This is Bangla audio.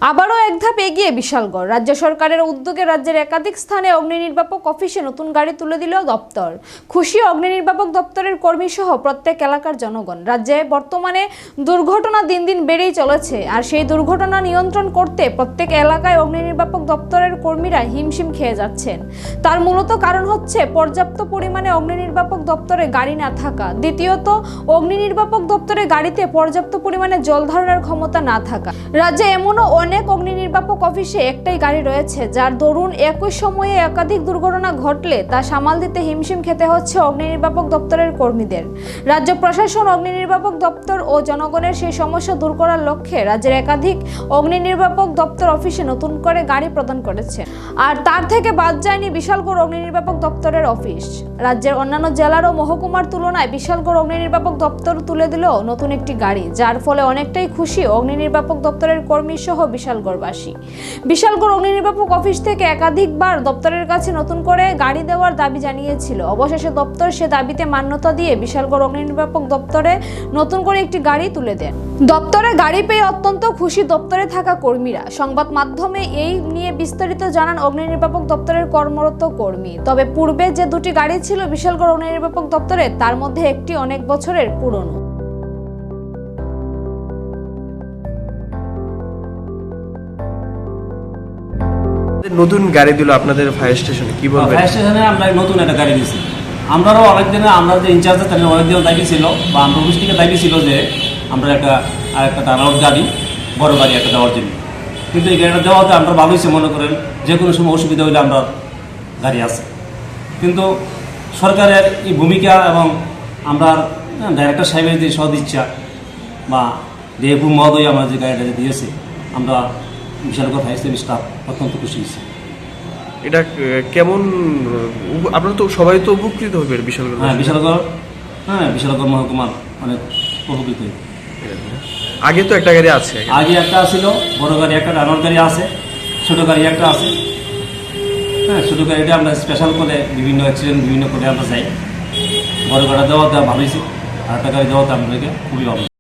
আবারও এক ধাপ এগিয়ে বিশালগড়। রাজ্য সরকারের উদ্যোগে রাজ্যের একাধিক স্থানে অগ্নি নির্বাপক অফিসে নতুন গাড়ি তুলে দিল দপ্তর। খুশি অগ্নি নির্বাপক দপ্তরের কর্মী সহ প্রত্যেক এলাকার জনগণ। রাজ্যে বর্তমানে দুর্ঘটনা দিন দিন বেড়েই চলেছে, আর সেই দুর্ঘটনা নিয়ন্ত্রণ করতে প্রত্যেক এলাকায় অগ্নি নির্বাপক দপ্তরের কর্মীরা হিমশিম খেয়ে যাচ্ছেন। তার মূলত কারণ হচ্ছে পর্যাপ্ত পরিমাণে অগ্নি নির্বাপক দপ্তরে গাড়ি না থাকা, দ্বিতীয়ত অগ্নি নির্বাপক দপ্তরে গাড়িতে পর্যাপ্ত পরিমাণে জল ধারণের ক্ষমতা না থাকা। রাজ্যে এমনও অনেক অগ্নি নির্বাপক অফিসে একটাই গাড়ি রয়েছে, যার দরুন একই সময়ে একাধিক দুর্ঘটনা ঘটলে তা সামাল দিতে হিমশিম খেতে হচ্ছে অগ্নি নির্বাপক দপ্তরের কর্মীদের। রাজ্য প্রশাসন, অগ্নি নির্বাপক দপ্তর ও জনগণের সেই সমস্যা দূর করার লক্ষ্যে রাজ্যের একাধিক অগ্নি নির্বাপক দপ্তর অফিসে নতুন করে গাড়ি প্রদান করেছে। আর তার থেকে বাদ যায়নি বিশালগড় অগ্নি নির্বাপক দপ্তরের অফিস। রাজ্যের অন্যান্য জেলার ও মহকুমার তুলনায় বিশালগড় অগ্নি নির্বাপক দপ্তর তুলে দিল নতুন একটি গাড়ি, যার ফলে অনেকটাই খুশি অগ্নি নির্বাপক দপ্তরের কর্মী সহ বিশালগড়বাসী। বিশালগড় অগ্নি নির্বাপক অফিস থেকে একাধিকবার দপ্তরের কাছে নতুন করে গাড়ি দেওয়ার দাবি জানিয়েছিল। অবশেষে দপ্তর সে দাবিতে মান্যতা দিয়ে বিশালগড় অগ্নি নির্বাপক দপ্তরে নতুন করে একটি গাড়ি তুলে দেন। দপ্তরে গাড়ি পেয়ে অত্যন্ত খুশি দপ্তরে থাকা কর্মীরা। সংবাদ মাধ্যমে এই নিয়ে বিস্তারিত জানান অগ্নি নির্বাপক দপ্তরের কর্মরত কর্মী। তবে পূর্বে যে দুটি গাড়ি ছিল বিশালগড় অগ্নি নির্বাপক দপ্তরে, তার মধ্যে একটি অনেক বছরের পুরনো। নতুন গাড়ি দিল আপনাদের ফায়ার স্টেশনে, কি বলবেন? ফায়ার স্টেশনে আমরা নতুন একটা গাড়ি দিয়েছি। আমরাও অনেকদিন, আমরা যে ইনচার্জ তাদের অনেকদিন দাবি ছিল, বা আমরা অফিস থেকে দাবি ছিল যে আমরা একটা টার্নআউট গাড়ি, বড় গাড়ি একটা দেওয়ার জন্য। কিন্তু এই গাড়িটা দেওয়াতে আমরা ভালো হয়েছে, মনে করেন যে কোনো সময় অসুবিধা হলে আমরা গাড়ি আছে। কিন্তু সরকারের এই ভূমিকা এবং আমরা ডাইরেক্টর সাহেবের যে সদিচ্ছা বা ডিএফও মহোদয় আমরা যে গাড়িটা দিয়েছে, আমরা বিশালগড় ফায়ার স্টেশন স্টাফ অত্যন্ত খুশি হয়েছি। এটা কেমন, আপনারা তো সবাই তো উপকৃত হবেন বিশালগড়? বিশালগড় মহকুমার অনেক উপকৃত। আগে তো একটা গাড়ি আছে, আগে একটা ছিল বড় গাড়ি, একটা রানার গাড়ি আছে, ছোট গাড়ি একটা আছে। ছোট গাড়িটা আমরা স্পেশাল করে বিভিন্ন অ্যাক্সিডেন্ট বিভিন্ন করে আমরা যাই। বড় গাড়ি দেওয়াতে ভালো হয়েছে, আর একটা গাড়ি দেওয়াতে আমাদেরকে খুবই ভালো।